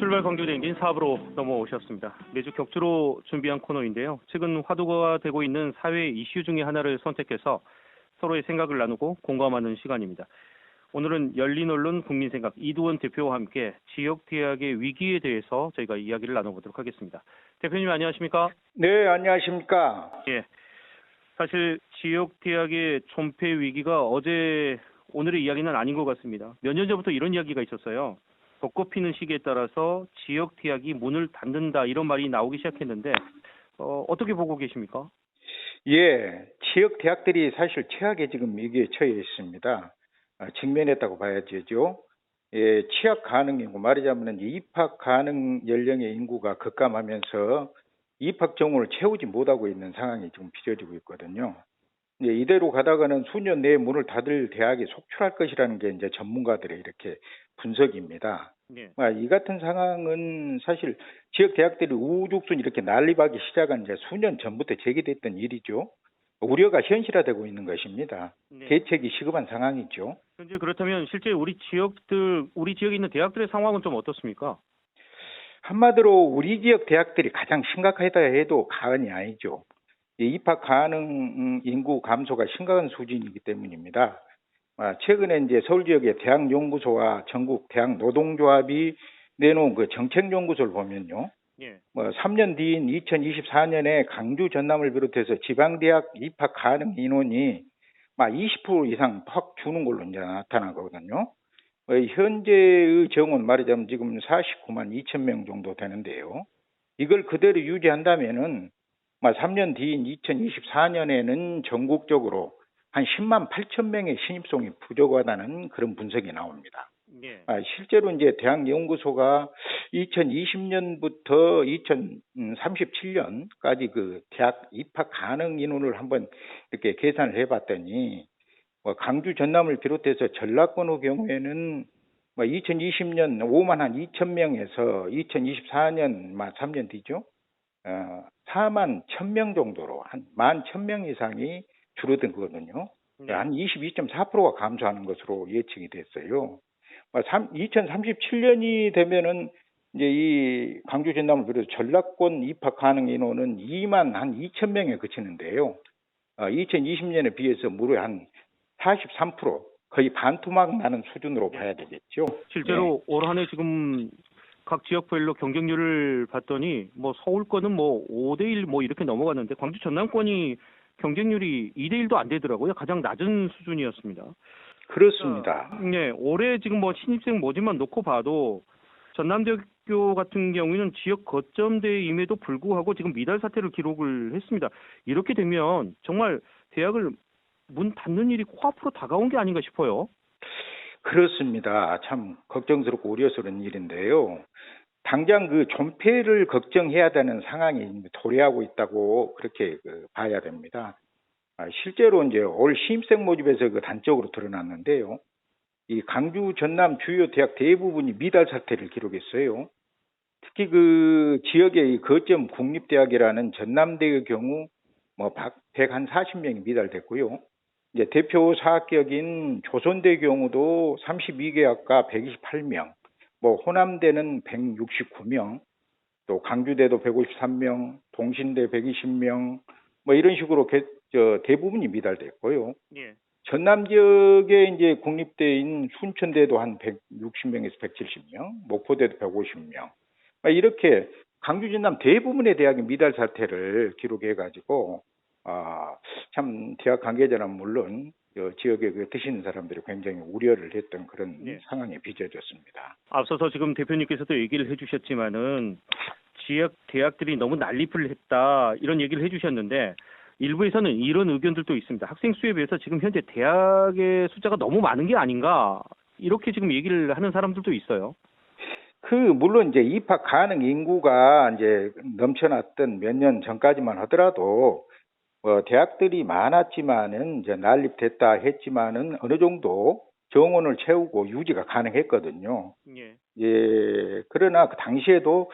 출발 광주대행진 4부로 넘어오셨습니다. 매주 격주로 준비한 코너인데요. 최근 화두가 되고 있는 사회 이슈 중에 하나를 선택해서 서로의 생각을 나누고 공감하는 시간입니다. 오늘은 열린 언론 국민생각 이두원 대표와 함께 지역 대학의 위기에 대해서 저희가 이야기를 나눠보도록 하겠습니다. 대표님 안녕하십니까? 네, 안녕하십니까? 예. 사실 지역 대학의 존폐 위기가 오늘의 이야기는 아닌 것 같습니다. 몇 년 전부터 이런 이야기가 있었어요. 벚꽃 피는 시기에 따라서 지역 대학이 문을 닫는다 이런 말이 나오기 시작했는데 어떻게 보고 계십니까? 예, 지역 대학들이 사실 최악의 지금 위기에 처해 있습니다. 직면했다고 봐야죠. 예, 취약 가능 인구, 말하자면 입학 가능 연령의 인구가 급감하면서 입학 정원을 채우지 못하고 있는 상황이 지금 빚어지고 있거든요. 예, 이대로 가다가는 수년 내에 문을 닫을 대학이 속출할 것이라는 게 이제 전문가들의 이렇게 분석입니다. 네. 이 같은 상황은 사실 지역 대학들이 우후죽순 이렇게 난립하기 시작한 이제 수년 전부터 제기됐던 일이죠. 우려가 현실화되고 있는 것입니다. 네. 대책이 시급한 상황이죠. 현재 그렇다면 실제 우리 지역에 있는 대학들의 상황은 좀 어떻습니까? 한마디로 우리 지역 대학들이 가장 심각하다 해도 과언이 아니죠. 이 입학 가능 인구 감소가 심각한 수준이기 때문입니다. 최근에 이제 서울 지역의 대학연구소와 전국 대학 노동조합이 내놓은 그 정책연구소를 보면요. 예. 3년 뒤인 2024년에 강주 전남을 비롯해서 지방대학 입학 가능 인원이 20% 이상 확 주는 걸로 이제 나타나거든요. 현재의 정원 말하자면 지금 49만 2천 명 정도 되는데요. 이걸 그대로 유지한다면은 3년 뒤인 2024년에는 전국적으로 한 10만 8천 명의 신입생이 부족하다는 그런 분석이 나옵니다. 예. 실제로 이제 대학연구소가 2020년부터 2037년까지 그 대학 입학 가능 인원을 한번 이렇게 계산을 해봤더니 강주 전남을 비롯해서 전라권의 경우에는 2020년 5만 한 2천 명에서 2024년 3년 뒤죠. 4만 1,000명 정도로 한 11,000명 이상이 줄어든 거거든요. 네. 한 22.4%가 감소하는 것으로 예측이 됐어요. 2037년이 되면은 이제 이 강주 전남을 비롯해서 전라권 입학 가능 인원은 2만 한 2천 명에 그치는데요. 2020년에 비해서 무려 한 43% 거의 반토막 나는 수준으로 봐야 되겠죠. 실제로 올 한 해 지금 각 지역별로 경쟁률을 봤더니 서울권은 5대1 이렇게 넘어갔는데 광주 전남권이 경쟁률이 2대1도 안 되더라고요. 가장 낮은 수준이었습니다. 그렇습니다. 네, 올해 지금 신입생 모집만 놓고 봐도 전남대학교 같은 경우에는 지역 거점대임에도 불구하고 지금 미달 사태를 기록을 했습니다. 이렇게 되면 정말 대학을 문 닫는 일이 코앞으로 다가온 게 아닌가 싶어요. 그렇습니다. 참 걱정스럽고 우려스러운 일인데요. 당장 그 존폐를 걱정해야 되는 상황이 도래하고 있다고 그렇게 봐야 됩니다. 실제로 이제 올 신입생 모집에서 그 단적으로 드러났는데요. 이 강주 전남 주요 대학 대부분이 미달 사태를 기록했어요. 특히 그 지역의 거점 국립대학이라는 전남대의 경우 140명이 미달됐고요. 이제 대표 사학격인 조선대 경우도 32개학과 128명, 호남대는 169명, 또 강주대도 153명, 동신대 120명, 이런 식으로 대부분이 미달됐고요. 예. 전남 지역의 이제 국립대인 순천대도 한 160명에서 170명, 목포대도 150명. 이렇게 강주 전남 대부분의 대학이 미달 사태를 기록해가지고 참 대학 관계자는 물론 지역에 드시는 사람들이 굉장히 우려를 했던 그런 상황이 빚어졌습니다. 앞서서 지금 대표님께서도 얘기를 해주셨지만은 지역 대학들이 너무 난립을 했다 이런 얘기를 해주셨는데 일부에서는 이런 의견들도 있습니다. 학생 수에 비해서 지금 현재 대학의 숫자가 너무 많은 게 아닌가 이렇게 지금 얘기를 하는 사람들도 있어요. 물론 이제 입학 가능 인구가 이제 넘쳐났던 몇 년 전까지만 하더라도 대학들이 많았지만은 이제 난립됐다 했지만은 어느 정도 정원을 채우고 유지가 가능했거든요. 예. 그러나 그 당시에도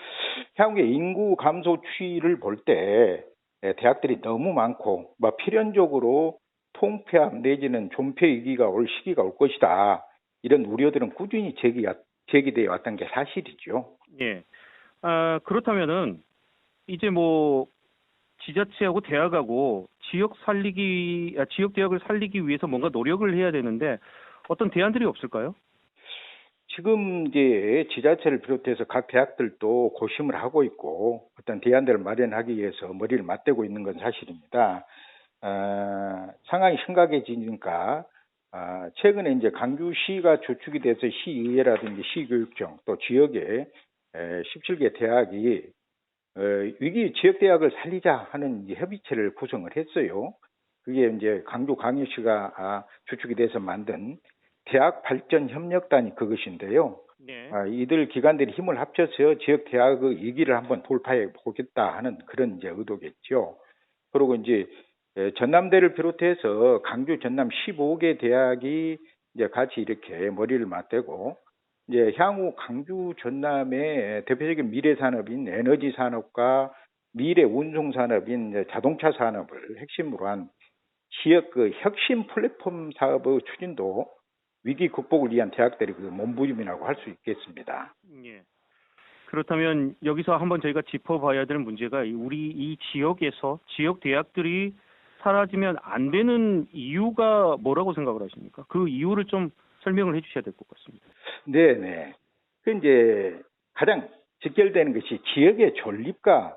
향후의 인구 감소 추이를 볼 때 대학들이 너무 많고 필연적으로 통폐합 내지는 존폐 위기가 올 시기가 올 것이다. 이런 우려들은 꾸준히 제기되어 왔던 게 사실이죠. 예. 그렇다면은 이제 뭐 지자체하고 대학하고 지역 대학을 살리기 위해서 뭔가 노력을 해야 되는데 어떤 대안들이 없을까요? 지금 이제 지자체를 비롯해서 각 대학들도 고심을 하고 있고 어떤 대안들을 마련하기 위해서 머리를 맞대고 있는 건 사실입니다. 상황이 심각해지니까 최근에 이제 강주시가 주축이 돼서 시의회라든지 시교육청 또 지역에 17개 대학이 위기 지역 대학을 살리자 하는 이제 협의체를 구성을 했어요. 그게 이제 강주광역시가 주축이 돼서 만든 대학 발전 협력단이 그것인데요. 네. 이들 기관들이 힘을 합쳐서 지역 대학의 위기를 한번 돌파해 보겠다 하는 그런 이제 의도겠죠. 그리고 이제 전남대를 비롯해서 강주 전남 15개 대학이 이제 같이 이렇게 머리를 맞대고 이제 향후 강주 전남의 대표적인 미래 산업인 에너지 산업과 미래 운송 산업인 이제 자동차 산업을 핵심으로 한 지역 그 혁신 플랫폼 사업의 추진도 위기 극복을 위한 대학들의 그 몸부림이라고 할 수 있겠습니다. 예. 그렇다면 여기서 한번 저희가 짚어봐야 될 문제가 우리 이 지역에서 지역 대학들이 사라지면 안 되는 이유가 뭐라고 생각을 하십니까? 그 이유를 좀 설명을 해주셔야 될 것 같습니다. 네네. 그 이제 가장 직결되는 것이 지역의 존립과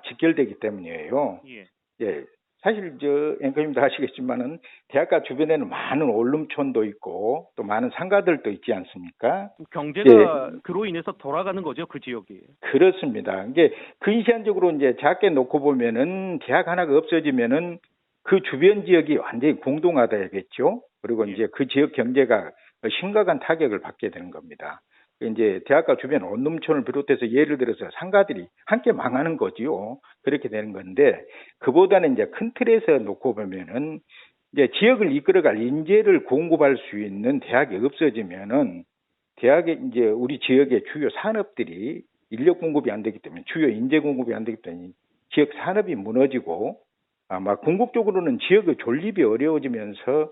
직결되기 때문이에요. 예. 예. 사실 앵커님도 아시겠지만은 대학가 주변에는 많은 원룸촌도 있고 또 많은 상가들도 있지 않습니까? 경제가 그로 인해서 돌아가는 거죠, 그 지역이. 그렇습니다. 이게 근시안적으로 이제 작게 놓고 보면은 대학 하나가 없어지면은 그 주변 지역이 완전히 공동화돼야겠죠. 그리고 이제 그 지역 경제가 심각한 타격을 받게 되는 겁니다. 이제 대학가 주변 원룸촌을 비롯해서 예를 들어서 상가들이 함께 망하는 거지요. 그렇게 되는 건데 그보다는 이제 큰 틀에서 놓고 보면은 이제 지역을 이끌어갈 인재를 공급할 수 있는 대학이 없어지면은 대학의 이제 우리 지역의 주요 산업들이 인력 공급이 안 되기 때문에 주요 인재 공급이 안 되기 때문에 지역 산업이 무너지고 아마 궁극적으로는 지역의 존립이 어려워지면서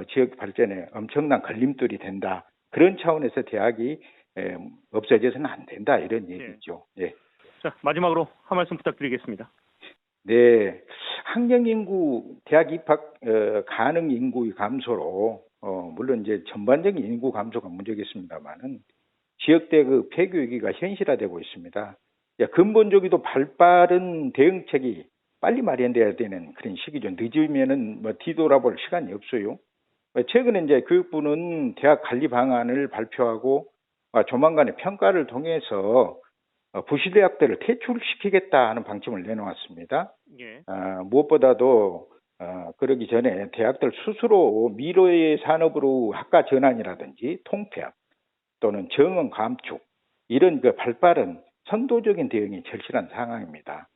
지역 발전에 엄청난 걸림돌이 된다. 그런 차원에서 대학이 없어져서는 안 된다 이런 얘기죠. 예. 자, 마지막으로 한 말씀 부탁드리겠습니다. 네, 학령 인구 대학 입학 가능 인구의 감소로 물론 이제 전반적인 인구 감소가 문제겠습니다만은 지역대 그 폐교 위기가 현실화되고 있습니다. 근본적이도 발빠른 대응책이 빨리 마련돼야 되는 그런 시기죠. 늦으면은 뭐 뒤돌아볼 시간이 없어요. 최근에 이제 교육부는 대학 관리 방안을 발표하고 조만간에 평가를 통해서 부실대학들을 퇴출시키겠다 하는 방침을 내놓았습니다. 예. 무엇보다도 그러기 전에 대학들 스스로 미래의 산업으로 학과 전환이라든지 통폐합 또는 정원 감축 이런 그 발빠른 선도적인 대응이 절실한 상황입니다.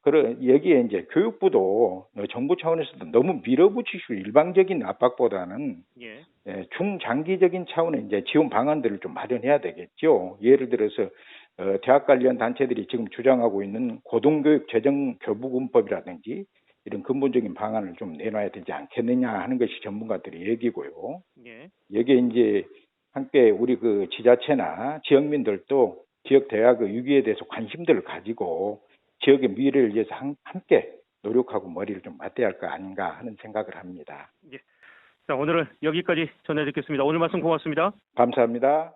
여기에 이제 교육부도 정부 차원에서도 너무 밀어붙이시고 일방적인 압박보다는 예. 중장기적인 차원의 이제 지원 방안들을 좀 마련해야 되겠죠. 예를 들어서 대학 관련 단체들이 지금 주장하고 있는 고등교육 재정 교부금법이라든지 이런 근본적인 방안을 좀 내놔야 되지 않겠느냐 하는 것이 전문가들의 얘기고요. 예. 여기에 이제 함께 우리 그 지자체나 지역민들도 지역 대학의 위기에 대해서 관심들을 가지고 지역의 미래를 위해서 함께 노력하고 머리를 좀 맞대야 할 거 아닌가 하는 생각을 합니다. 예. 자, 오늘은 여기까지 전해 듣겠습니다. 오늘 말씀 고맙습니다. 감사합니다.